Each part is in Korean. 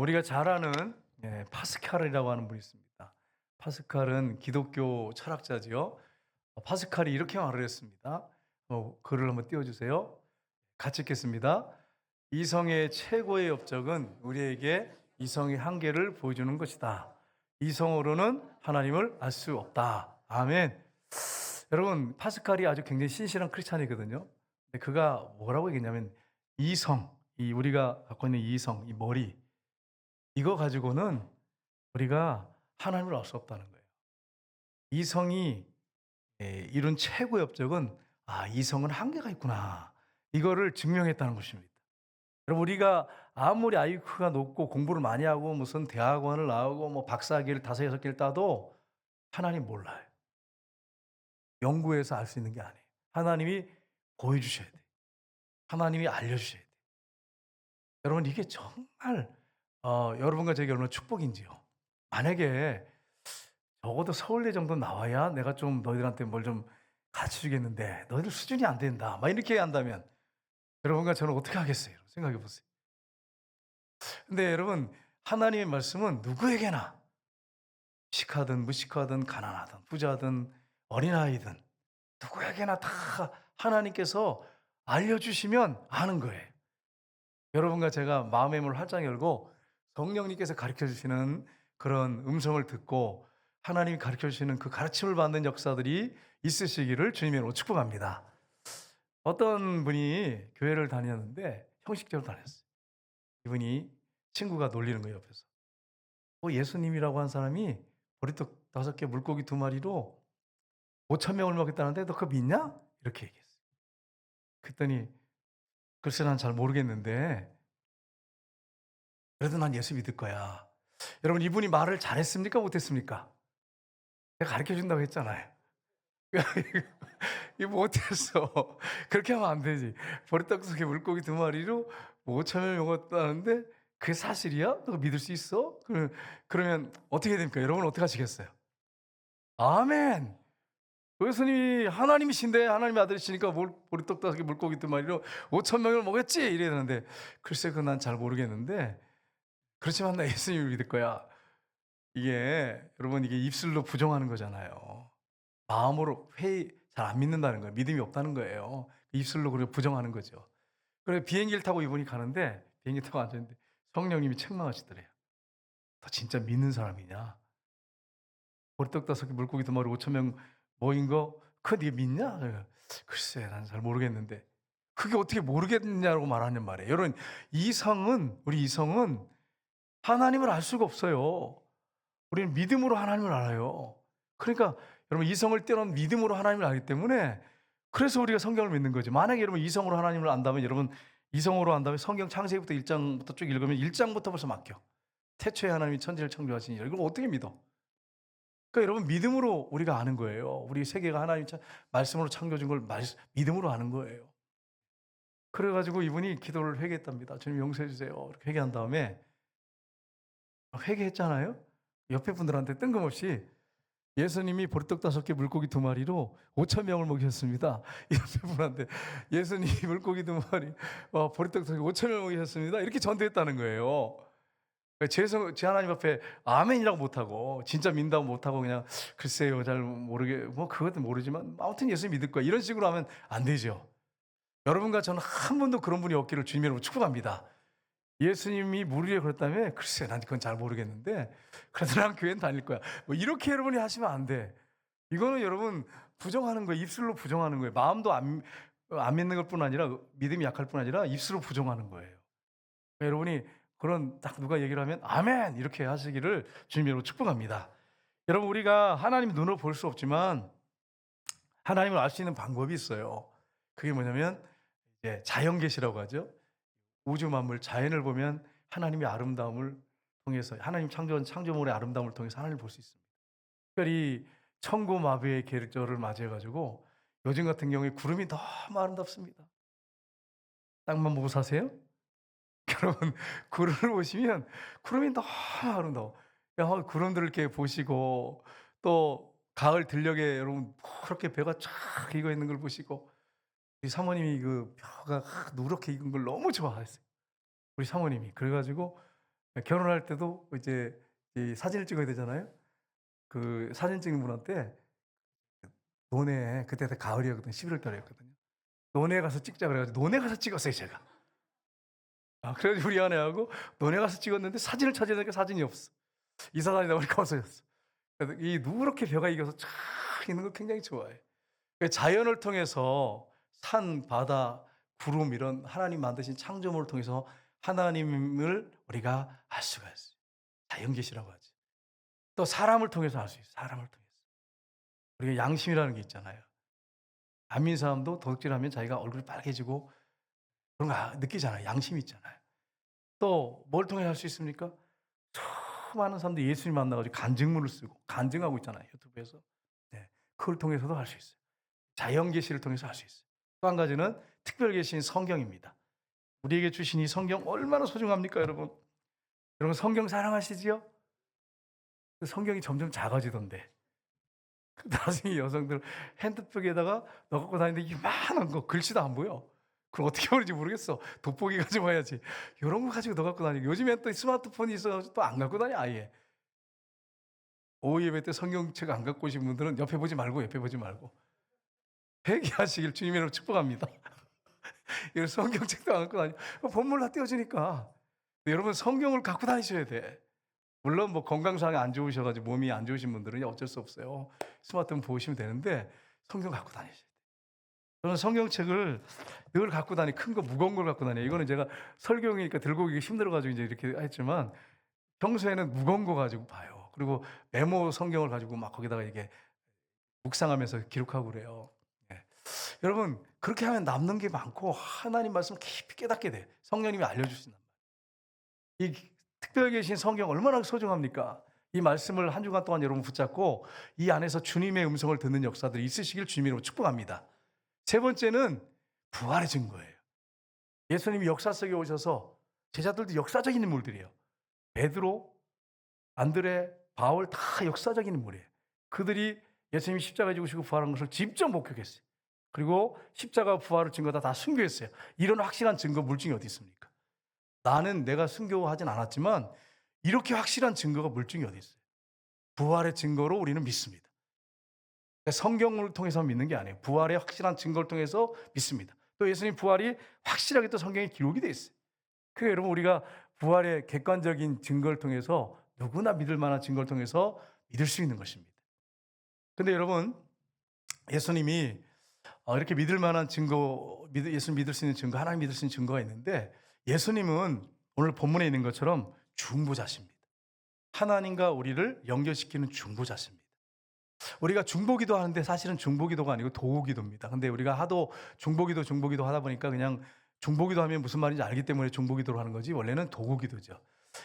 우리가 잘 아는 파스칼이라고 하는 분이 있습니다. 파스칼은 기독교 철학자지요. 파스칼이 이렇게 말을 했습니다. 글을 한번 띄워 주세요. 같이 읽겠습니다. 이성의 최고의 업적은 우리에게 이성의 한계를 보여주는 것이다. 이성으로는 하나님을 알 수 없다. 아멘. 여러분, 파스칼이 아주 굉장히 신실한 크리스찬이거든요. 근데 그가 뭐라고 얘기했냐면 이성, 이 우리가 갖고 있는 이성, 이 머리, 이거 가지고는 우리가 하나님을 알 수 없다는 거예요. 이성이 이룬 최고의 업적은 '이성은 한계가 있구나.' 이거를 증명했다는 것입니다. 여러분, 우리가 아무리 IQ가 높고 공부를 많이 하고 무슨 대학원을 나오고 뭐 박사학위를 5, 6개를 따도 하나님 몰라요. 연구해서 알 수 있는 게 아니에요. 하나님이 보여 주셔야 돼요. 하나님이 알려 주셔야 돼요. 여러분, 이게 정말 여러분과 제게 얼마나 축복인지요. 만약에 적어도 서울대 정도 나와야 내가 좀 너희들한테 뭘 좀 가르쳐 주겠는데 너희들 수준이 안 된다, 막 이렇게 한다면 여러분과 저는 어떻게 하겠어요? 생각해 보세요. 근데 여러분, 하나님의 말씀은 누구에게나 식하든 무식하든 가난하든 부자든 어린아이든 누구에게나 다 하나님께서 알려주시면 아는 거예요. 여러분과 제가 마음의 문을 활짝 열고 성령님께서 가르쳐 주시는 그런 음성을 듣고 하나님이 가르쳐 주시는 그 가르침을 받는 역사들이 있으시기를 주님의 이름으로 축복합니다. 어떤 분이 교회를 다녔는데 형식적으로 다녔어요. 이분이 친구가 놀리는 거예요, 옆에서. 예수님이라고 한 사람이 보리떡 5개 물고기 2마리로 5천 명을 먹였다는데 너 그거 믿냐? 이렇게 얘기했어요. 그랬더니 글쎄 난 잘 모르겠는데 그래도 난 예수 믿을 거야. 여러분, 이분이 말을 잘했습니까? 못했습니까? 내가 가르쳐 준다고 했잖아요. 이거 못했어. 그렇게 하면 안 되지. 보리떡 속에 물고기 2마리로 5천 명 먹었다는데 그게 사실이야? 너 믿을 수 있어? 그러면 어떻게 해야 됩니까? 여러분 어떻게 하시겠어요? 아멘. 예수님이 하나님이신데 하나님의 아들이시니까 보리떡 5개 물고기 2마리로 5천 명을 먹였지 이래야 되는데 글쎄 그건 난 잘 모르겠는데 그렇지만 나 예수님을 믿을 거야. 이게 여러분, 이게 입술로 부정하는 거잖아요. 마음으로 회의 잘 안 믿는다는 거예요. 믿음이 없다는 거예요. 입술로 그렇게 부정하는 거죠. 그래 비행기를 타고 이분이 가는데 비행기 타고 앉았는데 성령님이 책망하시더래요. "너 진짜 믿는 사람이냐? 보리떡 5개 물고기 2마리 5천 명 모인 거 그거 네가 믿냐?" 그래요. "글쎄 난 잘 모르겠는데." 그게 어떻게 모르겠냐고 말하냔 말이에요. 여러분, 우리 이성은 하나님을 알 수가 없어요. 우리는 믿음으로 하나님을 알아요. 그러니까 여러분, 이성을 뛰어넘은 믿음으로 하나님을 알기 때문에 그래서 우리가 성경을 믿는 거죠. 만약에 여러분 이성으로 하나님을 안다면 여러분 이성으로 안다면 성경 창세기부터 1 장부터 쭉 읽으면 1 장부터 벌써 막혀. 태초에 하나님이 천지를 창조하시니 이걸 어떻게 믿어? 그러니까 여러분, 믿음으로 우리가 아는 거예요. 우리 세계가 하나님 말씀으로 창조된 걸 믿음으로 아는 거예요. 그래 가지고 이분이 기도를 회개했답니다. "주님 용서해 주세요." 이렇게 회개한 다음에 회개했잖아요. 옆에 분들한테 뜬금없이 예수님이 보리떡 5개 물고기 2마리로 5천 명을 먹이셨습니다. 옆에 분한테 예수님이 물고기 2마리 보리떡 5천 명을 먹이셨습니다. 이렇게 전도했다는 거예요. 제 하나님 앞에 아멘이라고 못하고 진짜 믿는다고 못하고 그냥 글쎄요 잘 모르게 뭐 그것도 모르지만 아무튼 예수 믿을 거야 이런 식으로 하면 안 되죠. 여러분과 저는 한 번도 그런 분이 없기를 주님의 이름으로 축복합니다. 예수님이 물 위에 걸었다며? 글쎄 난 그건 잘 모르겠는데 그래도 난 교회는 다닐 거야. 뭐 이렇게 여러분이 하시면 안 돼. 이거는 여러분 부정하는 거예요. 입술로 부정하는 거예요. 마음도 안 믿는 것뿐 아니라 믿음이 약할 뿐 아니라 입술로 부정하는 거예요. 그러니까 여러분이 그런 딱 누가 얘기를 하면 아멘 이렇게 하시기를 주님의 이름으로 축복합니다. 여러분, 우리가 하나님 눈으로 볼 수 없지만 하나님을 알 수 있는 방법이 있어요. 그게 뭐냐면 이제 자연 계시라고 하죠. 우주 만물 자연을 보면 하나님의 아름다움을 통해서 하나님 창조한 창조물의 아름다움을 통해서 하나님을 볼 수 있습니다. 특별히 천고마비의 계절을 맞이해 가지고 요즘 같은 경우에 구름이 너무 아름답습니다. 땅만 보고 사세요? 여러분, 구름을 보시면 구름이 너무 아름다워. 구름들을 이렇게 보시고 또 가을 들녘에 여러분 그렇게 배가 쫙 익어 있는 걸 보시고 우리 사모님이 그 벼가 누렇게 익은 걸 너무 좋아했어요. 우리 사모님이. 그래 가지고 결혼할 때도 이제 이 사진을 찍어야 되잖아요. 그 사진 찍는 분한테 논에 그때 가을이었거든요. 11월 달이었거든요. 논에 가서 찍자 그래 가지고 논에 가서 찍었어요, 제가. 그래 가지고 우리 아내하고 논에 가서 찍었는데 사진을 찾아야 되니까 사진이 없어. 이사 다니다 보니까 없어졌어. 그래서 이 누렇게 벼가 익어서 쫙 있는 거 굉장히 좋아해요. 그 자연을 통해서 산, 바다, 구름 이런 하나님 만드신 창조물을 통해서 하나님을 우리가 알 수가 있어요. 자연 계시라고 하지. 또 사람을 통해서 알 수 있어요. 사람을 통해서. 우리가 양심이라는 게 있잖아요. 안 믿는 사람도 도둑질하면 자기가 얼굴이 빨개지고 그런 거 느끼잖아요. 양심이 있잖아요. 또 뭘 통해 할 수 있습니까? 수많은 사람들이 예수님 만나가지고 간증문을 쓰고 간증하고 있잖아요. 유튜브에서. 네, 그걸 통해서도 할 수 있어요. 자연 계시를 통해서 할 수 있어요. 또 한 가지는 특별 계시인 성경입니다. 우리에게 주신 이 성경 얼마나 소중합니까, 여러분? 여러분 성경 사랑하시지요? 그 성경이 점점 작아지던데. 나중에 여성들 핸드백에다가 넣어 갖고 다니는데 이만한 거 글씨도 안 보여. 그걸 어떻게 보는지 모르겠어. 돋보기 가지고 와야지. 이런 거 가지고 넣어 갖고 다니고 요즘엔 또 스마트폰이 있어가지고 또 안 갖고 다녀 아예. 오후 예배 때 성경책 안 갖고 오신 분들은 옆에 보지 말고 회개하시길 주님의 이름으로 축복합니다. 이런 성경책도 안 갖고 다니고 본문 다 띄워주니까. 여러분 성경을 갖고 다니셔야 돼. 물론 뭐 건강상에 안 좋으셔가지고 몸이 안 좋으신 분들은 어쩔 수 없어요. 스마트폰 보시면 되는데 성경 갖고 다니셔야 돼요. 저는 성경책을 늘 갖고 큰 거 무거운 걸 갖고 다녀요. 이거는 제가 설교용이니까 들고 오기 힘들어가지고 이제 이렇게 했지만 평소에는 무거운 거 가지고 봐요. 그리고 메모 성경을 가지고 막 거기다가 이게 묵상하면서 기록하고 그래요. 네. 여러분 그렇게 하면 남는 게 많고 하나님 말씀 깊이 깨닫게 돼. 성령님이 알려주신단 말이에요. 이 특별히 계신 성경 얼마나 소중합니까? 이 말씀을 한 주간 동안 여러분 붙잡고 이 안에서 주님의 음성을 듣는 역사들이 있으시길 주님으로 축복합니다. 세 번째는 부활의 증거예요. 예수님이 역사 속에 오셔서 제자들도 역사적인 인물들이에요. 베드로, 안드레, 바울 다 역사적인 인물이에요. 그들이 예수님이 십자가에 죽으시고 부활한 것을 직접 목격했어요. 그리고 십자가 부활을 증거다 다 순교했어요. 이런 확실한 증거 물증이 어디 있습니까? 나는 내가 순교하진 않았지만 이렇게 확실한 증거가 물증이 어디 있어요? 부활의 증거로 우리는 믿습니다. 성경을 통해서 믿는 게 아니에요. 부활의 확실한 증거를 통해서 믿습니다. 또 예수님 부활이 확실하게 또 성경에 기록이 되어 있어요. 그래서 여러분 우리가 부활의 객관적인 증거를 통해서 누구나 믿을 만한 증거를 통해서 믿을 수 있는 것입니다. 근데 여러분 예수님이 이렇게 믿을 만한 증거, 예수님 믿을 수 있는 증거, 하나님 믿을 수 있는 증거가 있는데 예수님은 오늘 본문에 있는 것처럼 중보자십니다. 하나님과 우리를 연결시키는 중보자십니다. 우리가 중보기도 하는데 사실은 중보기도가 아니고 도구기도입니다. 근데 우리가 하도 중보기도 하다 보니까 그냥 중보기도 하면 무슨 말인지 알기 때문에 중보기도로 하는 거지 원래는 도구기도죠.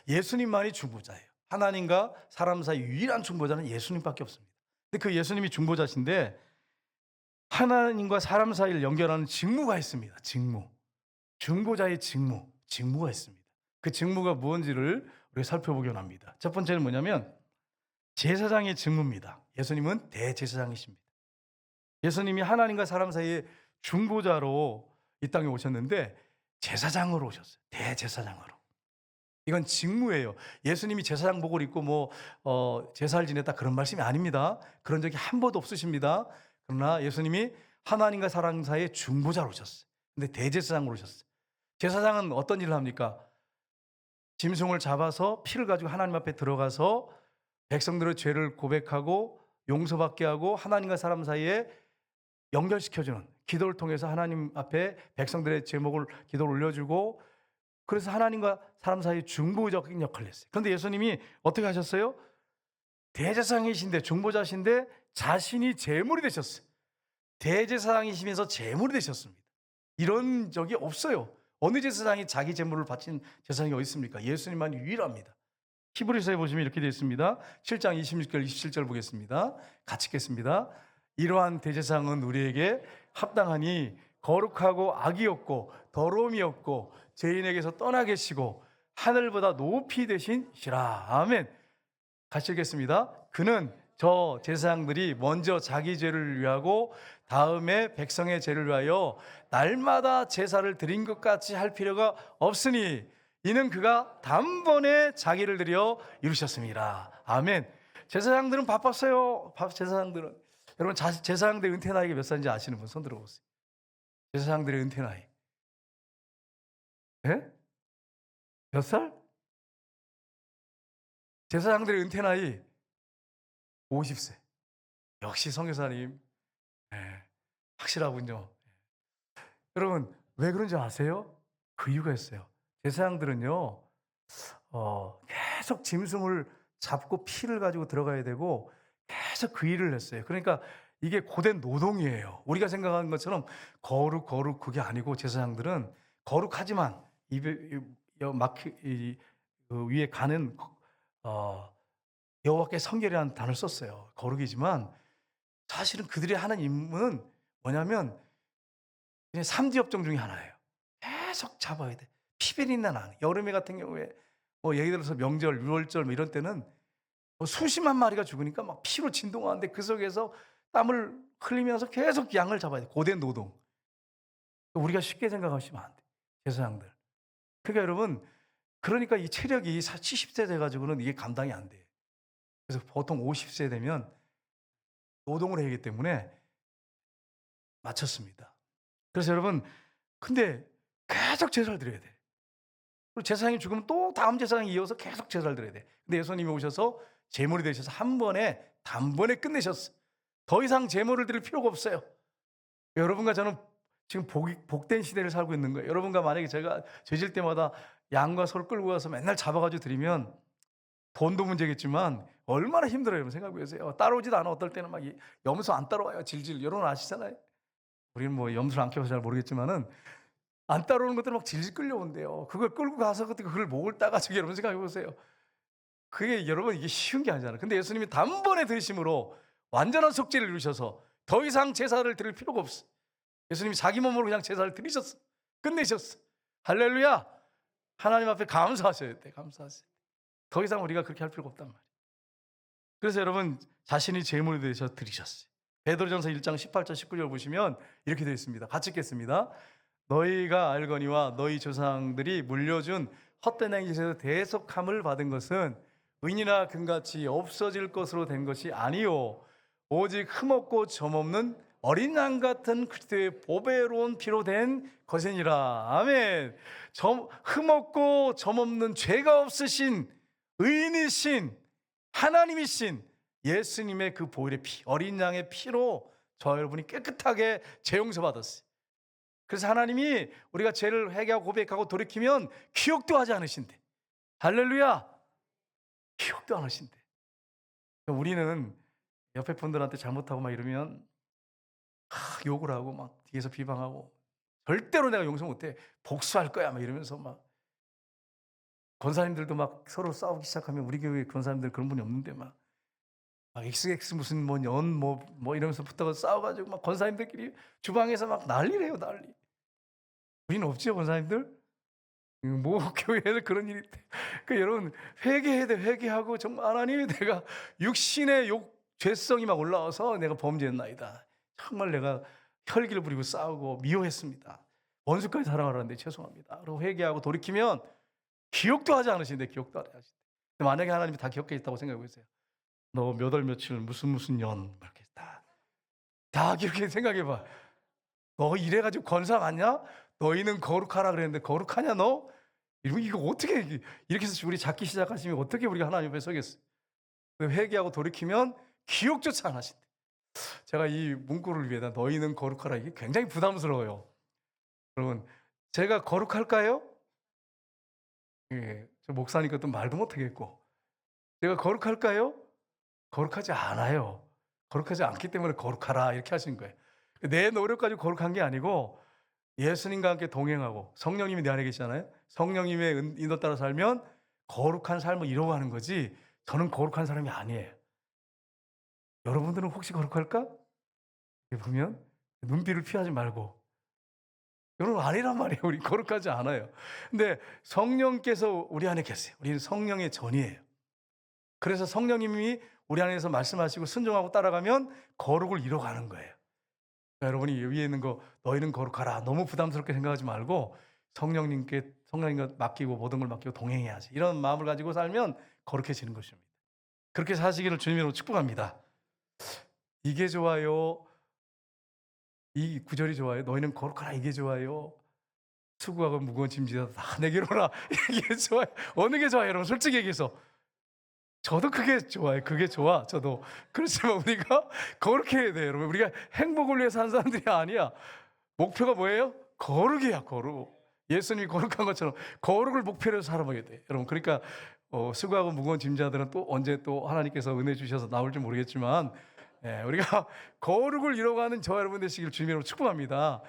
예수님만이 중보자예요. 하나님과 사람 사이 유일한 중보자는 예수님밖에 없습니다. 근데 그 예수님이 중보자신데 하나님과 사람 사이를 연결하는 직무가 있습니다. 중보자의 직무가 있습니다. 그 직무가 무엇인지를 우리가 살펴보기 원합니다. 첫 번째는 뭐냐면 제사장의 직무입니다. 예수님은 대제사장이십니다. 예수님이 하나님과 사람 사이의 중보자로 이 땅에 오셨는데 제사장으로 오셨어요. 대제사장으로. 이건 직무예요. 예수님이 제사장복을 입고 제사를 지냈다 그런 말씀이 아닙니다. 그런 적이 한 번도 없으십니다. 그러나 예수님이 하나님과 사람 사이의 중보자로 오셨어요. 근데 대제사장으로 오셨어요. 제사장은 어떤 일을 합니까? 짐승을 잡아서 피를 가지고 하나님 앞에 들어가서 백성들의 죄를 고백하고 용서받게 하고 하나님과 사람 사이에 연결시켜주는 기도를 통해서 하나님 앞에 백성들의 제목을 기도를 올려주고 그래서 하나님과 사람 사이에 중보적인 역할을 했어요. 그런데 예수님이 어떻게 하셨어요? 대제사장이신데 중보자신데 자신이 제물이 되셨어요. 대제사장이시면서 제물이 되셨습니다. 이런 적이 없어요. 어느 제사장이 자기 제물을 바친 제사장이 어디 있습니까? 예수님만 유일합니다. 히브리서에 보시면 이렇게 되어 있습니다. 7장 26절 27절 보겠습니다. 같이 읽겠습니다. 이러한 대제사장은 우리에게 합당하니 거룩하고 악이 없고 더러움이 없고 죄인에게서 떠나 계시고 하늘보다 높이 되신시라. 아멘. 같이 읽겠습니다. 그는 저 제사장들이 먼저 자기 죄를 위하고 다음에 백성의 죄를 위하여 날마다 제사를 드린 것 같이 할 필요가 없으니 이는 그가 단번에 자기를 들여 이루셨습니다. 아멘. 제사장들은 바빴어요. 제사장들은. 여러분 제사장들 은퇴 나이가 몇 살인지 아시는 분 손 들어보세요. 제사장들의 은퇴 나이. 예? 몇 살? 제사장들의 은퇴 나이 50세. 역시 선교사님 확실하군요. 여러분 왜 그런지 아세요? 그 이유가 있어요. 제사장들은요 계속 짐승을 잡고 피를 가지고 들어가야 되고 계속 그 일을 했어요. 그러니까 이게 고된 노동이에요. 우리가 생각하는 것처럼 거룩 그게 아니고 제사장들은 거룩하지만 입에 그 위에 가는 여호와께 성결이라는 단어를 썼어요. 거룩이지만 사실은 그들이 하는 임무는 뭐냐면 그냥 3디 업종 중에 하나예요. 계속 잡아야 돼. 피변이 나. 여름에 같은 경우에 뭐 예를 들어서 명절, 유월절 뭐 이런 때는 뭐 수십만 마리가 죽으니까 막 피로 진동하는데 그 속에서 땀을 흘리면서 계속 양을 잡아야 돼. 고된 노동. 우리가 쉽게 생각하시면 안 돼. 제사장들. 그러니까 여러분, 그러니까 이 체력이 70세 돼가지고는 이게 감당이 안 돼. 그래서 보통 50세 되면 노동을 해야 하기 때문에 마쳤습니다. 그래서 여러분, 근데 계속 제사를 드려야 돼. 그리고 제사장이 죽으면 또 다음 제사장이 이어서 계속 제사를 드려야 돼. 근데 예수님이 오셔서 제물이 되셔서 한 번에 단번에 끝내셨어. 더 이상 제물을 드릴 필요가 없어요. 여러분과 저는 지금 복된 시대를 살고 있는 거예요. 여러분과 만약에 제가 죄질 때마다 양과 소를 끌고 가서 맨날 잡아가지고 드리면 돈도 문제겠지만 얼마나 힘들어요. 여러분 생각해 보세요. 따라오지도 않아. 어떨 때는 막 염소 안 따라와요. 질질. 여러분 아시잖아요. 우리는 뭐 염소를 안 키워서 잘 모르겠지만은 안 따라오는 것들은 막 질질 끌려온대요. 그걸 끌고 가서 그걸 목을 따가지고 여러분 생각해 보세요. 그게 여러분 이게 쉬운 게 아니잖아요. 근데 예수님이 단번에 들으심으로 완전한 속죄를 이루셔서 더 이상 제사를 드릴 필요가 없어. 예수님이 자기 몸으로 그냥 제사를 드리셨어. 끝내셨어. 할렐루야. 하나님 앞에 감사하셔야 돼. 감사하세요. 더 이상 우리가 그렇게 할 필요가 없단 말이에요. 그래서 여러분 자신이 제물이 되셔서 드리셨어요. 베드로전서 1장 18절 19절 보시면 이렇게 되어 있습니다. 같이 읽겠습니다. 너희가 알거니와 너희 조상들이 물려준 헛된 행실에서 대속함을 받은 것은 은이나 금같이 없어질 것으로 된 것이 아니요 오직 흠없고 점없는 어린 양 같은 그리스도의 보배로운 피로 된 것이니라. 아멘. 흠없고 점없는 죄가 없으신 의인이신 하나님이신 예수님의 그 보혈의 피, 어린 양의 피로 저 여러분이 깨끗하게 재용서 받았어요. 그래서 하나님이 우리가 죄를 회개하고 고백하고 돌이키면 기억도 하지 않으신대. 할렐루야. 기억도 안 하신대. 우리는 옆에 분들한테 잘못하고 막 이러면 욕을 하고 막 뒤에서 비방하고 절대로 내가 용서 못해. 복수할 거야 막 이러면서 막 권사님들도 막 서로 싸우기 시작하면 우리 교회 권사님들 그런 분이 없는데 막 XX 무슨 뭐 연 뭐 이러면서 붙다가 싸워가지고 막 권사님들끼리 주방에서 막 난리래요 난리. 우리는 없죠 권사님들? 뭐 교회에는 그런 일이 있대. 그 여러분 회개해야 돼. 회개하고 정말 하나님 내가 육신의 죄성이 막 올라와서 내가 범죄했나이다. 정말 내가 혈기를 부리고 싸우고 미워했습니다. 원수까지 사랑하라는데 죄송합니다. 그리고 회개하고 돌이키면 기억도 하지 않으시는데 기억도 안 하시는데 만약에 하나님이 다 기억해 있다고 생각해 보세요. 너 몇 월 며칠 무슨 연 이렇게 다 그렇게 생각해 봐. 너 이래가지고 권사 맞냐? 너희는 거룩하라 그랬는데 거룩하냐 너? 이거 어떻게 이렇게 해서 우리 잡기 시작하시면 어떻게 우리가 하나님 앞에 서겠어요? 회개하고 돌이키면 기억조차 안 하신대. 제가 이 문구를 위해서 너희는 거룩하라 이게 굉장히 부담스러워요. 여러분 제가 거룩할까요? 예, 저 목사니까 또 말도 못하겠고 제가 거룩할까요? 거룩하지 않아요. 거룩하지 않기 때문에 거룩하라 이렇게 하신 거예요. 내 노력 가지고 거룩한 게 아니고 예수님과 함께 동행하고 성령님이 내 안에 계시잖아요. 성령님의 인도 따라 살면 거룩한 삶을 이루어가는 거지 저는 거룩한 사람이 아니에요. 여러분들은 혹시 거룩할까? 보면 눈빛을 피하지 말고 여러분 아니란 말이에요. 우리 거룩하지 않아요. 근데 성령께서 우리 안에 계세요. 우리는 성령의 전이에요. 그래서 성령님이 우리 안에서 말씀하시고 순종하고 따라가면 거룩을 이뤄가는 거예요. 그러니까 여러분이 위에 있는 거 너희는 거룩하라 너무 부담스럽게 생각하지 말고 성령님과 맡기고 모든 걸 맡기고 동행해야지. 이런 마음을 가지고 살면 거룩해지는 것입니다. 그렇게 사시기를 주님으로 축복합니다. 이게 좋아요. 이 구절이 좋아요. 너희는 거룩하라. 이게 좋아요. 수고하고 무거운 짐지다 다 내게로 오라. 이게 좋아요. 어느 게 좋아요, 여러분? 솔직히 얘기해서 저도 그게 좋아요. 그게 좋아. 저도. 그렇지만 우리가 거룩해야 돼요, 여러분. 우리가 행복을 위해서 사는 사람들이 아니야. 목표가 뭐예요? 거룩이야, 거룩. 예수님이 거룩한 것처럼 거룩을 목표로 해서 살아봐야 돼, 여러분. 그러니까 수고하고 무거운 짐자들은 또 언제 또 하나님께서 은혜 주셔서 나올지 모르겠지만, 우리가 거룩을 이뤄가는 저와 여러분 되시기를 주님으로 축복합니다.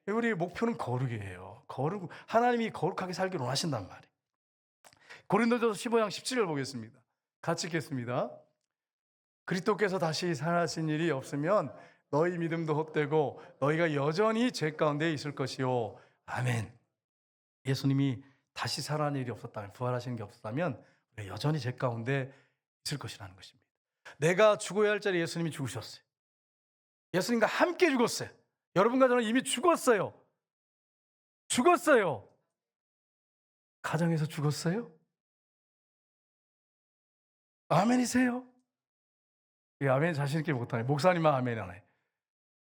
우리 목표는 거룩이에요. 거룩, 하나님이 거룩하게 살기를 원하신단 말이에요. 고린도전서 15장 17절 보겠습니다. 같이 읽겠습니다. 그리스도께서 다시 살아나신 일이 없으면 너희 믿음도 헛되고 너희가 여전히 죄 가운데 있을 것이요. 아멘. 예수님이 다시 살아난 일이 없었다면, 부활하시는 게 없었다면 우리가 여전히 죄 가운데 있을 것이라는 것입니다. 내가 죽어야 할 자리에 예수님이 죽으셨어요. 예수님과 함께 죽었어요. 여러분과 저는 이미 죽었어요. 죽었어요. 가정에서 죽었어요? 아멘이세요? 아멘 자신 있게 못하네. 목사님만 아멘 안 해.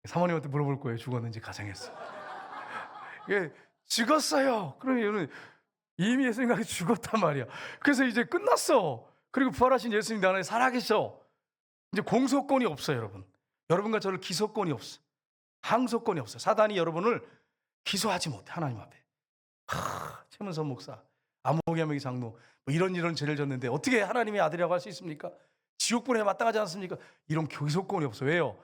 사모님한테 물어볼 거예요. 죽었는지 가정에서. 이게 죽었어요. 그러면 이미 예수님과 죽었단 말이야. 그래서 이제 끝났어. 그리고 부활하신 예수님 내 안에 살아계셔. 이제 공소권이 없어요, 여러분. 여러분과 저를 기소권이 없어. 항소권이 없어요. 사단이 여러분을 기소하지 못해, 하나님 앞에. 최문선 목사, 암흑야명의 장로, 뭐 이런 죄를 졌는데 어떻게 하나님의 아들이라고 할 수 있습니까? 지옥불에 마땅하지 않습니까? 이런 기소권이 없어요. 왜요?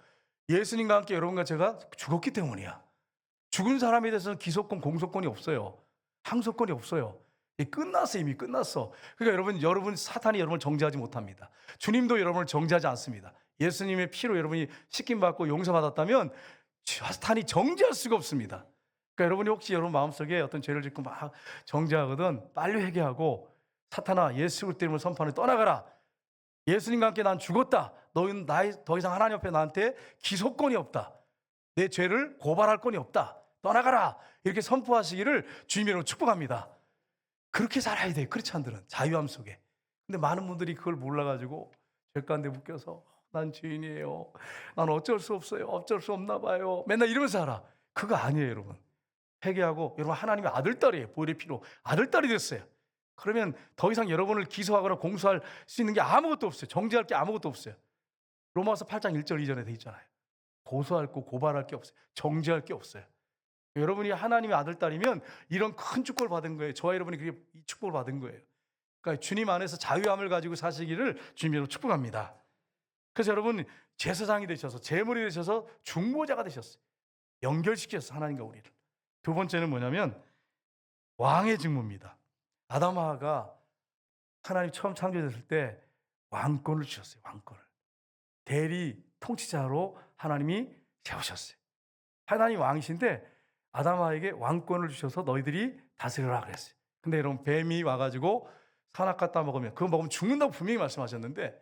예수님과 함께 여러분과 제가 죽었기 때문이야. 죽은 사람에 대해서는 기소권, 공소권이 없어요. 항소권이 없어요. 끝났어, 이미 끝났어. 그러니까 여러분 사탄이 여러분을 정죄하지 못합니다. 주님도 여러분을 정죄하지 않습니다. 예수님의 피로 여러분이 씻김받고 용서받았다면 사탄이 정죄할 수가 없습니다. 그러니까 여러분이 혹시 여러분 마음속에 어떤 죄를 짓고 막 정죄하거든 빨리 회개하고 사탄아 예수 그리스도를 선포하는 떠나가라. 예수님과 함께 난 죽었다. 너희는 더 이상 하나님 앞에 나한테 기소권이 없다. 내 죄를 고발할 권이 없다. 떠나가라. 이렇게 선포하시기를 주님으로 축복합니다. 그렇게 살아야 돼, 크리스찬들은. 자유함 속에. 근데 많은 분들이 그걸 몰라가지고 죄 가운데 묶여서 난 죄인이에요. 난 어쩔 수 없어요. 어쩔 수 없나 봐요. 맨날 이러면서 살아. 그거 아니에요, 여러분. 회개하고 여러분 하나님의 아들딸이에요. 보혈의 피로 아들딸이 됐어요. 그러면 더 이상 여러분을 기소하거나 공소할 수 있는 게 아무것도 없어요. 정죄할 게 아무것도 없어요. 로마서 8장 1절 이전에 돼 있잖아요. 고소할 거 고발할 게 없어요. 정죄할 게 없어요. 여러분이 하나님의 아들딸이면 이런 큰 축복을 받은 거예요. 저와 여러분이 그게 이 축복을 받은 거예요. 그러니까 주님 안에서 자유함을 가지고 사시기를 주님으로 축복합니다. 그래서 여러분 제사장이 되셔서 제물이 되셔서 중보자가 되셨어요. 연결시켰어요, 하나님과 우리를. 두 번째는 뭐냐면 왕의 직무입니다. 아담 하와가 하나님 처음 창조됐을 때 왕권을 주셨어요. 왕권을. 대리 통치자로 하나님이 세우셨어요. 하나님 왕이신데 아담 하와에게 왕권을 주셔서 너희들이 다스려라 그랬어요. 근데 여러분 뱀이 와가지고 산악 갖다 먹으면 그거 먹으면 죽는다고 분명히 말씀하셨는데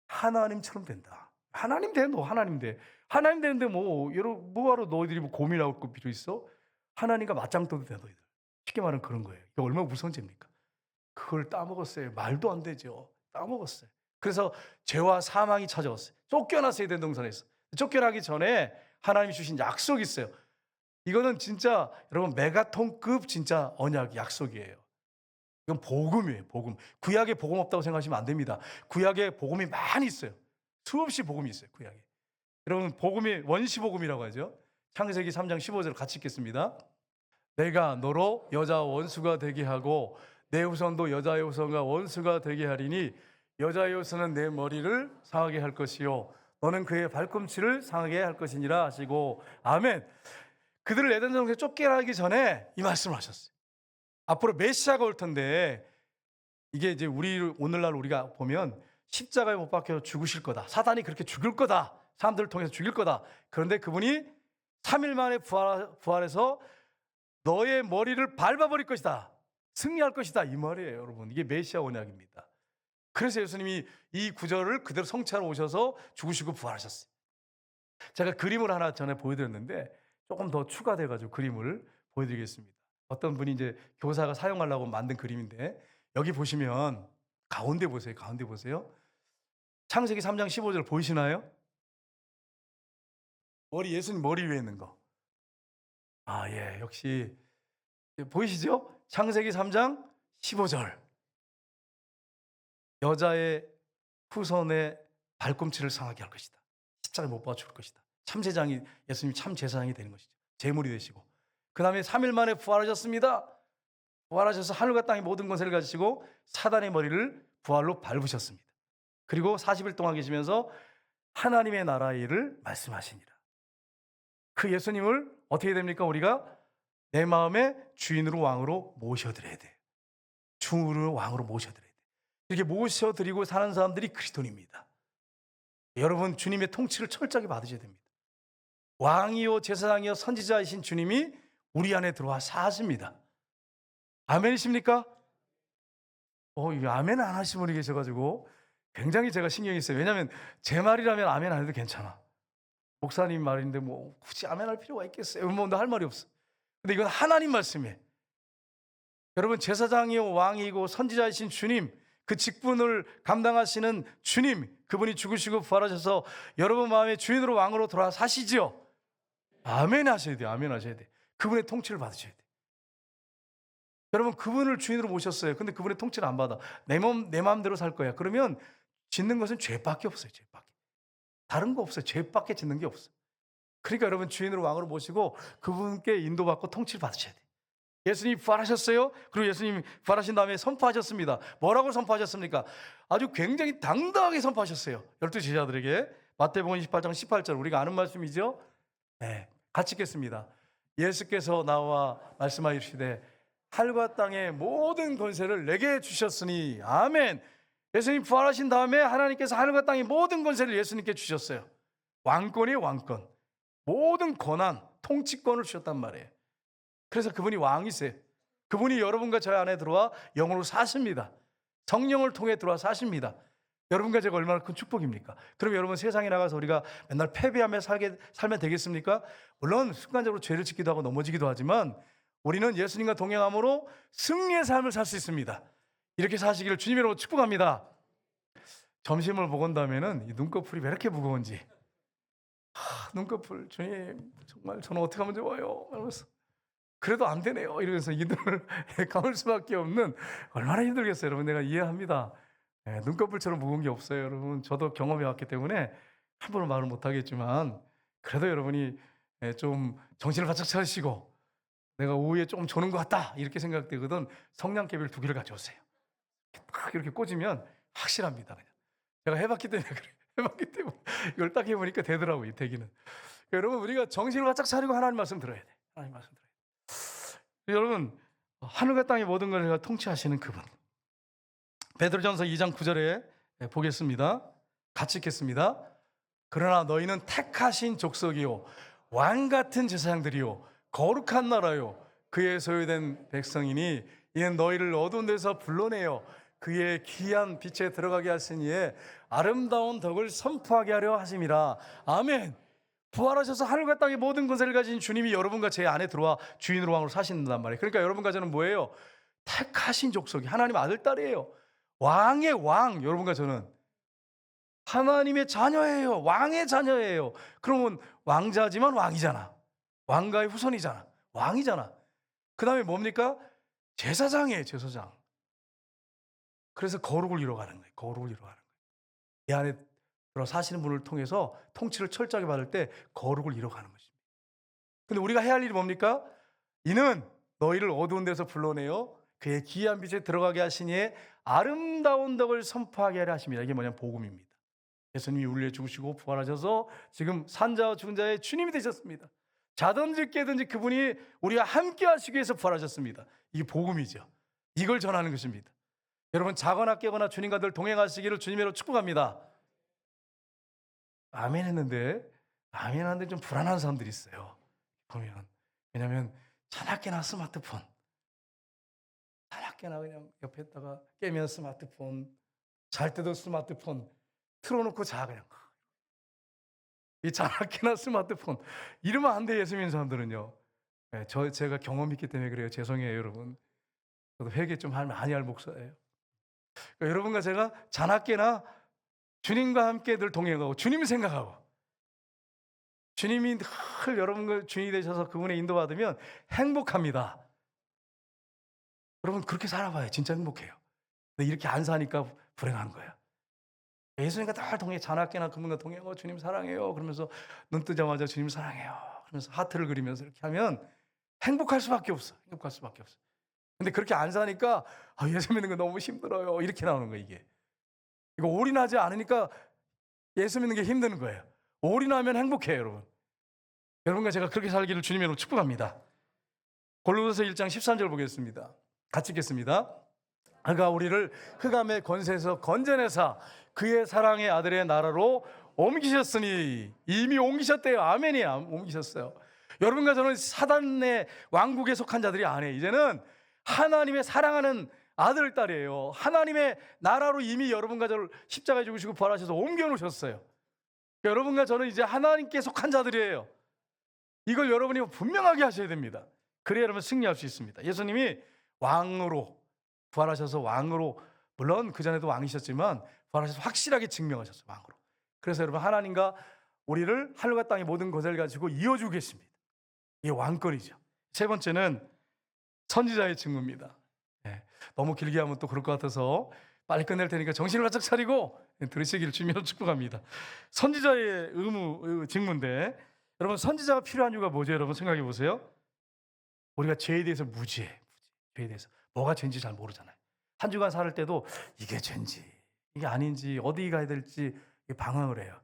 하나님처럼 된다. 하나님 돼, 너 하나님 돼. 하나님 되는데 뭐하러 너희들이 고민하고 있을 필요 있어? 하나님과 맞짱 떠도 돼, 너희들. 쉽게 말하면 그런 거예요. 이게 얼마나 무서운 죄입니까? 그걸 따먹었어요. 말도 안 되죠. 따먹었어요. 그래서 죄와 사망이 찾아왔어요. 쫓겨났어요, 에덴 동산에서. 쫓겨나기 전에 하나님이 주신 약속이 있어요. 이거는 진짜 여러분 메가톤급 진짜 언약 약속이에요. 이건 복음이에요, 복음. 구약에 복음 없다고 생각하시면 안 됩니다. 구약에 복음이 많이 있어요. 수없이 복음이 있어요, 구약에. 여러분 복음이 원시복음이라고 하죠. 창세기 3장 15절 같이 읽겠습니다. 내가 너로 여자 원수가 되게 하고 내 후손도 여자의 후손과 원수가 되게 하리니 여자의 후손은 내 머리를 상하게 할 것이요 너는 그의 발꿈치를 상하게 할 것이니라 하시고 아멘. 그들을 에덴 동산에 쫓겨나기 전에 이 말씀을 하셨어요. 앞으로 메시아가 올 텐데 이게 이제 오늘날 우리가 보면 십자가에 못 박혀 죽으실 거다. 사단이 그렇게 죽일 거다. 사람들을 통해서 죽일 거다. 그런데 그분이 3일 만에 부활해서 너의 머리를 밟아버릴 것이다. 승리할 것이다. 이 말이에요, 여러분. 이게 메시아 언약입니다. 그래서 예수님이 이 구절을 그대로 성취하러 오셔서 죽으시고 부활하셨어요. 제가 그림을 하나 전에 보여드렸는데 조금 더 추가돼가지고 그림을 보여드리겠습니다. 어떤 분이 이제 교사가 사용하려고 만든 그림인데, 여기 보시면 가운데 보세요. 가운데 보세요. 창세기 3장 15절 보이시나요? 예수님 머리 위에 있는 거. 아, 예. 역시 보이시죠? 창세기 3장 15절. 여자의 후손의 발꿈치를 상하게 할 것이다. 십자가에 못 박아 죽을 것이다. 참제장이, 예수님 참제사장이 되는 것이죠. 제물이 되시고. 그 다음에 3일 만에 부활하셨습니다. 부활하셔서 하늘과 땅의 모든 권세를 가지시고 사단의 머리를 부활로 밟으셨습니다. 그리고 40일 동안 계시면서 하나님의 나라의 일을 말씀하시니라. 그 예수님을 어떻게 됩니까? 우리가 내 마음의 주인으로 왕으로 모셔드려야 돼. 주로 왕으로 모셔드려야 돼. 이렇게 모셔드리고 사는 사람들이 그리스도인입니다. 여러분, 주님의 통치를 철저하게 받으셔야 됩니다. 왕이요 제사장이요 선지자이신 주님이 우리 안에 들어와 사십니다. 아멘이십니까? 이거 아멘 안 하시는 분이 계셔가지고 굉장히 제가 신경이 써요. 왜냐하면 제 말이라면 아멘 안 해도 괜찮아. 목사님 말인데 뭐 굳이 아멘 할 필요가 있겠어요? 뭐 할 말이 없어. 근데 이건 하나님 말씀이에요. 여러분, 제사장이요 왕이고 선지자이신 주님, 그 직분을 감당하시는 주님, 그분이 죽으시고 부활하셔서 여러분 마음의 주인으로 왕으로 돌아 사시지요. 아멘 하셔야 돼요. 아멘 하셔야 돼요. 그분의 통치를 받으셔야 돼요. 여러분, 그분을 주인으로 모셨어요. 근데 그분의 통치를 안 받아. 내 마음대로 살 거야. 그러면 짓는 것은 죄밖에 없어요. 죄밖에. 다른 거 없어요. 죄밖에 짓는 게 없어요. 그러니까 여러분, 주인으로 왕으로 모시고 그분께 인도받고 통치를 받으셔야 돼요. 예수님이 부활하셨어요. 그리고 예수님이 부활하신 다음에 선포하셨습니다. 뭐라고 선포하셨습니까? 아주 굉장히 당당하게 선포하셨어요. 12 제자들에게. 마태복음 28장 18절, 우리가 아는 말씀이죠. 네, 같이 읽겠습니다. 예수께서 나와 말씀하시되 하늘과 땅의 모든 권세를 내게 주셨으니. 아멘. 예수님 부활하신 다음에 하나님께서 하늘과 땅의 모든 권세를 예수님께 주셨어요. 왕권이에요. 왕권. 모든 권한, 통치권을 주셨단 말이에요. 그래서 그분이 왕이세요. 그분이 여러분과 저희 안에 들어와 영으로 사십니다. 성령을 통해 들어와 사십니다. 여러분과 제가 얼마나 큰 축복입니까? 그럼 여러분, 세상에 나가서 우리가 맨날 패배하며 살면 되겠습니까? 물론 순간적으로 죄를 짓기도 하고 넘어지기도 하지만 우리는 예수님과 동행함으로 승리의 삶을 살 수 있습니다. 이렇게 사시기를 주님으로 축복합니다. 점심을 먹은 다음에는 이 눈꺼풀이 왜 이렇게 무거운지, 눈꺼풀, 주님 정말 저는 어떻게 하면 좋아요? 이러면서 그래도 안 되네요. 이러면서 이들을 감을 수밖에 없는, 얼마나 힘들겠어요. 여러분, 내가 이해합니다. 눈꺼풀처럼 무거운 게 없어요. 여러분, 저도 경험해 왔기 때문에 함부로 말을 못하겠지만, 그래도 여러분이 좀 정신을 바짝 차리시고 내가 오후에 좀 조는 것 같다 이렇게 생각되거든. 성냥개비를 2개를 가져오세요. 막 이렇게 꽂으면 확실합니다. 그냥 제가 해봤기 때문에 그래요. 해봤기 때문에 이걸 딱 해보니까 되더라고요. 이 대기는. 여러분, 우리가 정신을 바짝 차리고 하나님 말씀 들어야 돼. 하나님 말씀 들어야 돼. 여러분, 하늘과 땅의 모든 걸 통치하시는 그분. 베드로전서 2장 9절에 보겠습니다. 같이 읽겠습니다. 그러나 너희는 택하신 족속이요 왕 같은 제사장들이요 거룩한 나라요 그의 소유된 백성이니 이는 너희를 어두운 데서 불러내어 그의 귀한 빛에 들어가게 하시니에 아름다운 덕을 선포하게 하려 하심이라. 아멘. 부활하셔서 하늘과 땅의 모든 권세를 가진 주님이 여러분과 제 안에 들어와 주인으로 왕으로 사신단 말이에요. 그러니까 여러분과 저는 뭐예요? 택하신 족속이, 하나님 아들 딸이에요. 왕의 왕. 여러분과 저는 하나님의 자녀예요. 왕의 자녀예요. 그러면 왕자지만 왕이잖아. 왕가의 후손이잖아. 왕이잖아. 그 다음에 뭡니까? 제사장이에요. 제사장. 그래서 거룩을 이뤄가는 거예요. 거룩을 이뤄가는 거예요. 이 안에 들어 사시는 분을 통해서 통치를 철저하게 받을 때 거룩을 이뤄가는 것입니다. 근데 우리가 해야 할 일이 뭡니까? 이는 너희를 어두운 데서 불러내어 그의 귀한 빛에 들어가게 하시니 아름다운 덕을 선포하게 하려 하십니다. 이게 뭐냐면 복음입니다. 예수님이 우리를 위해 죽으시고 부활하셔서 지금 산자와 죽은 자의 주님이 되셨습니다. 자든지 깨든지 그분이 우리와 함께 하시기 위해서 부활하셨습니다. 이게 복음이죠. 이걸 전하는 것입니다. 여러분, 자거나 깨거나 주님과 늘 동행하시기를 주님으로 축복합니다. 아멘 했는데, 아멘 하는데 좀 불안한 사람들이 있어요. 보면. 왜냐하면 자나깨나 스마트폰, 자나깨나 그냥 옆에다가 깨면 스마트폰, 잘 때도 스마트폰 틀어놓고 자. 그냥 이 자나깨나 스마트폰 이러면 안 돼. 예수 믿는 사람들은요. 제가 경험이 있기 때문에 그래요. 죄송해요, 여러분. 저도 회개 좀 많이 할 목사예요. 그러니까 여러분과 제가 자나깨나 주님과 함께 늘 동행하고 주님 생각하고 주님이 늘 여러분과 주인이 되셔서 그분의 인도받으면 행복합니다. 여러분 그렇게 살아봐요. 진짜 행복해요. 근데 이렇게 안 사니까 불행한 거예요. 예수님과 늘 동행, 자나깨나 그분과 동행하고 주님 사랑해요. 그러면서 눈 뜨자마자 주님 사랑해요. 그러면서 하트를 그리면서 이렇게 하면 행복할 수밖에 없어. 행복할 수밖에 없어. 근데 그렇게 안 사니까 예수 믿는 거 너무 힘들어요. 이렇게 나오는 거예요, 이게. 이거 올인하지 않으니까 예수 믿는 게 힘드는 거예요. 올인하면 행복해요, 여러분. 여러분과 제가 그렇게 살기를 주님의 이름으로 축복합니다. 골로새서 1장 13절 보겠습니다. 같이 읽겠습니다. 그가 우리를 흑암의 권세에서 건져내사 그의 사랑의 아들의 나라로 옮기셨으니 이미 옮기셨대요. 아멘이야. 옮기셨어요. 여러분과 저는 사단의 왕국에 속한 자들이 아니에요. 이제는 하나님의 사랑하는 아들, 딸이에요. 하나님의 나라로 이미 여러분과 저를 십자가에 죽으시고 부활하셔서 옮겨놓으셨어요. 여러분과 저는 이제 하나님께 속한 자들이에요. 이걸 여러분이 분명하게 하셔야 됩니다. 그래야 여러분 승리할 수 있습니다. 예수님이 왕으로 부활하셔서 왕으로, 물론 그전에도 왕이셨지만 부활하셔서 확실하게 증명하셨어요. 왕으로. 그래서 여러분 하나님과 우리를 하늘과 땅의 모든 것을 가지고 이어주고 계십니다. 이게 왕권이죠. 세 번째는 선지자의 직무입니다. 너무 길게 하면 또 그럴 것 같아서 빨리 끝낼 테니까 정신을 바짝 차리고 들으시기를 주님으로 축복합니다. 선지자의 직무인데 여러분 선지자가 필요한 이유가 뭐죠? 여러분 생각해 보세요. 우리가 죄에 대해서 무지해. 죄에 대해서 뭐가 죄인지 잘 모르잖아요. 한 주간 살 때도 이게 죄인지 이게 아닌지 어디 가야 될지 방황을 해요.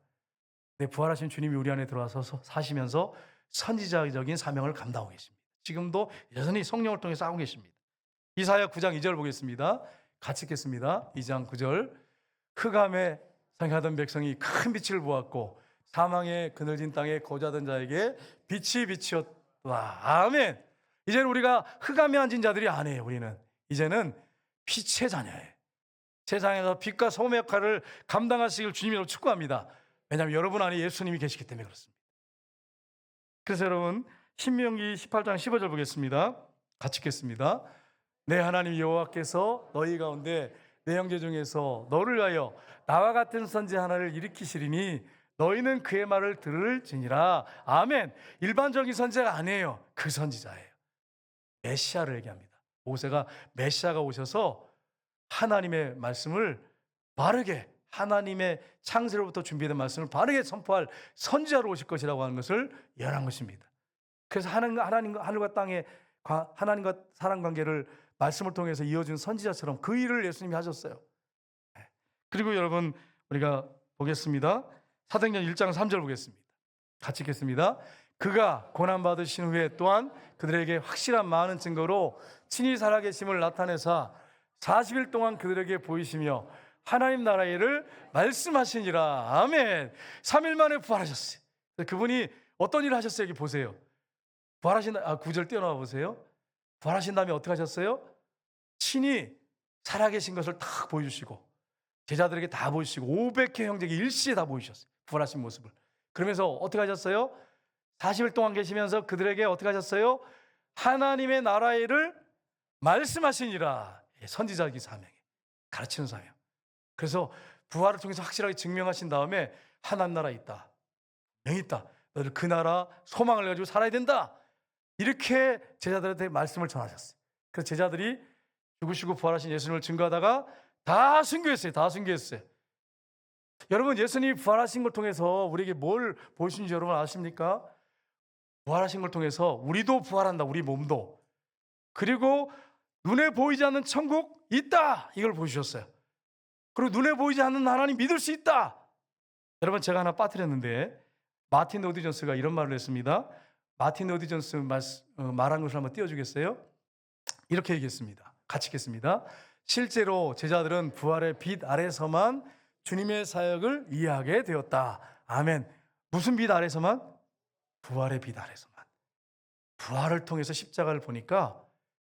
근데 부활하신 주님이 우리 안에 들어와서 사시면서 선지자적인 사명을 감당하고 계십니다. 지금도 여전히 성령을 통해서 하고 계십니다. 이사야 9장 2절 보겠습니다. 같이 읽겠습니다. 2장 9절. 흑암에 생하던 백성이 큰 빛을 보았고 사망의 그늘진 땅에 거주하던 자에게 빛이 비치었다. 아멘. 이제는 우리가 흑암에 앉은 자들이 아니에요. 우리는 이제는 빛의 자녀예요. 세상에서 빛과 소금의 역할을 감당하시길 주님으로 축복합니다. 왜냐하면 여러분 안에 예수님이 계시기 때문에 그렇습니다. 그래서 여러분 신명기 18장 15절 보겠습니다. 같이 읽겠습니다. 내 하나님 여호와께서 너희 가운데 내 형제 중에서 너를 위하여 나와 같은 선지 하나를 일으키시리니 너희는 그의 말을 들을지니라. 아멘. 일반적인 선지자가 아니에요. 그 선지자예요. 메시아를 얘기합니다. 모세가 메시아가 오셔서 하나님의 말씀을 바르게, 하나님의 창세로부터 준비된 말씀을 바르게 선포할 선지자로 오실 것이라고 하는 것을 예언한 것입니다. 그래서 하늘과 땅의 하나님과 사람 관계를 말씀을 통해서 이어준 선지자처럼 그 일을 예수님이 하셨어요. 그리고 여러분 우리가 보겠습니다. 사도행전 1장 3절 보겠습니다. 같이 읽겠습니다. 그가 고난받으신 후에 또한 그들에게 확실한 많은 증거로 친히 살아계심을 나타내사 40일 동안 그들에게 보이시며 하나님 나라의 일을 말씀하시니라. 아멘. 3일 만에 부활하셨어요. 그분이 어떤 일을 하셨어요? 여기 보세요. 부활하신 9절 띄어나와 보세요. 부활하신 다음에 어떻게 하셨어요? 친히 살아계신 것을 딱 보여주시고 제자들에게 다 보여주시고 500회 형제에게 일시에 다 보이셨어요. 부활하신 모습을. 그러면서 어떻게 하셨어요? 40일 동안 계시면서 그들에게 어떻게 하셨어요? 하나님의 나라의 일을 말씀하시니라. 선지자기 사명에 가르치는 사명. 그래서 부활을 통해서 확실하게 증명하신 다음에 하나님 나라 있다. 명 있다. 너희들 그 나라 소망을 가지고 살아야 된다. 이렇게 제자들한테 말씀을 전하셨어요. 그래서 제자들이 죽으시고 부활하신 예수님을 증거하다가 다 순교했어요. 다 순교했어요. 여러분 예수님이 부활하신 걸 통해서 우리에게 뭘 보여주신지 여러분 아십니까? 부활하신 걸 통해서 우리도 부활한다. 우리 몸도. 그리고 눈에 보이지 않는 천국 있다. 이걸 보여주셨어요. 그리고 눈에 보이지 않는 하나님 믿을 수 있다. 여러분 제가 하나 빠뜨렸는데 마틴 로디 존스가 이런 말을 했습니다. 마틴 로디 존스 말한 것을 한번 띄워주겠어요? 이렇게 얘기했습니다. 같이 읽겠습니다. 실제로 제자들은 부활의 빛 아래서만 주님의 사역을 이해하게 되었다. 아멘. 무슨 빛 아래서만? 부활의 빛 아래서만. 부활을 통해서 십자가를 보니까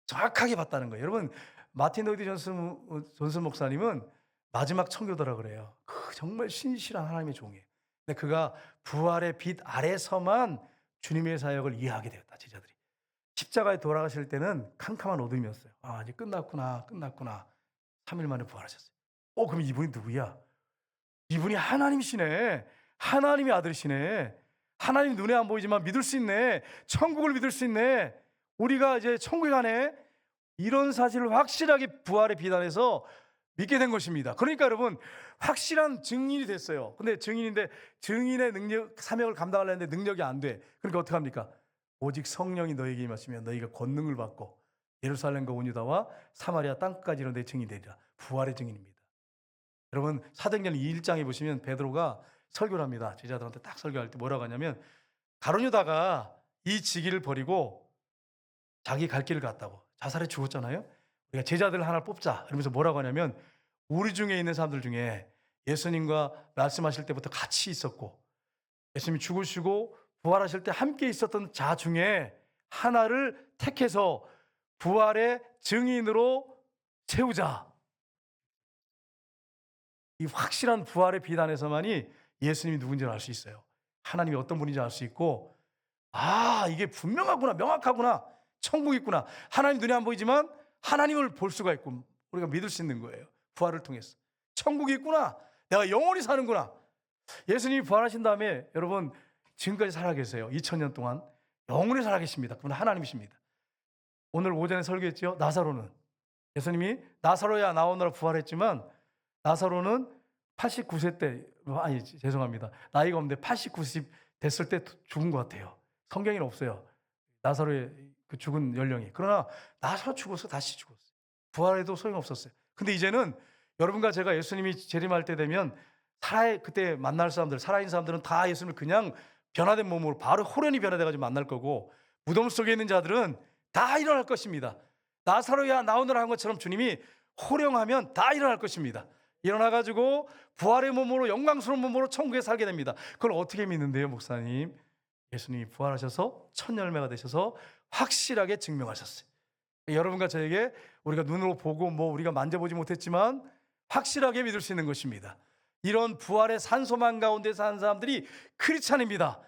정확하게 봤다는 거예요. 여러분 마틴 로디 존스 목사님은 마지막 청교도라 그래요. 정말 신실한 하나님의 종이에요. 근데 그가 부활의 빛 아래서만 주님의 사역을 이해하게 되었다. 제자들이. 십자가에 돌아가실 때는 캄캄한 어둠이었어요. 아, 이제 끝났구나. 3일 만에 부활하셨어요. 그럼 이분이 누구야? 이분이 하나님이시네. 하나님의 아들이시네. 하나님 눈에 안 보이지만 믿을 수 있네. 천국을 믿을 수 있네. 우리가 이제 천국에 가네. 이런 사실을 확실하게 부활의 비단에서 믿게 된 것입니다. 그러니까 여러분, 확실한 증인이 됐어요. 근데 증인인데 증인의 능력, 사명을 감당하려는데 능력이 안 돼. 그러니까 어떡합니까? 오직 성령이 너에게 임하시면 너희가 권능을 받고 예루살렘과 온 유다와 사마리아 땅끝까지 이런 데 증인이 되리라. 부활의 증인입니다. 여러분, 사도행전 2장에 보시면 베드로가 설교를 합니다. 제자들한테 딱 설교할 때 뭐라고 하냐면, 가룟 유다가 이 지기를 버리고 자기 갈 길을 갔다고 자살해 죽었잖아요. 우리가 제자들 하나 뽑자. 그러면서 뭐라고 하냐면, 우리 중에 있는 사람들 중에 예수님과 말씀하실 때부터 같이 있었고 예수님이 죽으시고 부활하실 때 함께 있었던 자 중에 하나를 택해서 부활의 증인으로 세우자. 이 확실한 부활의 비단에서만이 예수님이 누군지 알 수 있어요. 하나님이 어떤 분인지 알 수 있고, 이게 분명하구나, 명확하구나, 천국이 있구나. 하나님 눈에 안 보이지만 하나님을 볼 수가 있고 우리가 믿을 수 있는 거예요. 부활을 통해서 천국이 있구나, 내가 영원히 사는구나. 예수님이 부활하신 다음에 여러분 지금까지 살아계세요. 2000년 동안 영원히 살아계십니다. 그분은 하나님이십니다. 오늘 오전에 설교했죠. 나사로는 예수님이 나사로야 나오느라 부활했지만 나사로는 89세 때, 죄송합니다. 나이가 없는데 89세 됐을 때 죽은 것 같아요. 성경에는 없어요. 나사로의 그 죽은 연령이. 그러나 나사로 죽어서 다시 죽었어요. 부활해도 소용없었어요. 근데 이제는 여러분과 제가 예수님이 재림할 때 되면 그때 만날 사람들, 살아있는 사람들은 다 예수님을 그냥 변화된 몸으로 바로 호련히 변화돼가지고 만날 거고, 무덤 속에 있는 자들은 다 일어날 것입니다. 나사로야 나오느라 한 것처럼 주님이 호령하면 다 일어날 것입니다. 일어나가지고 부활의 몸으로, 영광스러운 몸으로 천국에 살게 됩니다. 그걸 어떻게 믿는데요, 목사님? 예수님이 부활하셔서 첫 열매가 되셔서 확실하게 증명하셨어요. 여러분과 저에게 우리가 눈으로 보고 우리가 만져보지 못했지만 확실하게 믿을 수 있는 것입니다. 이런 부활의 산소망 가운데 사는 사람들이 크리스찬입니다.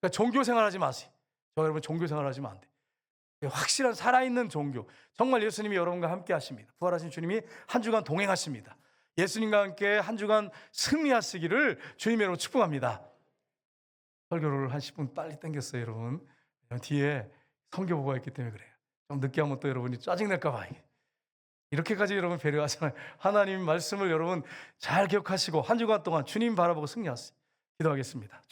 그러니까 종교 생활하지 마세요. 여러분, 종교 생활하시면 안 돼요. 확실한 살아있는 종교. 정말 예수님이 여러분과 함께 하십니다. 부활하신 주님이 한 주간 동행하십니다. 예수님과 함께 한 주간 승리하시기를 주님으로 축복합니다. 설교를 한 10분 빨리 당겼어요, 여러분. 뒤에 선교보고가 있기 때문에 그래요. 좀 늦게 하면 또 여러분이 짜증낼까 봐. 이렇게까지 여러분 배려하잖아요. 하나님 말씀을 여러분 잘 기억하시고 한 주간 동안 주님 바라보고 승리하세요. 기도하겠습니다. 주님.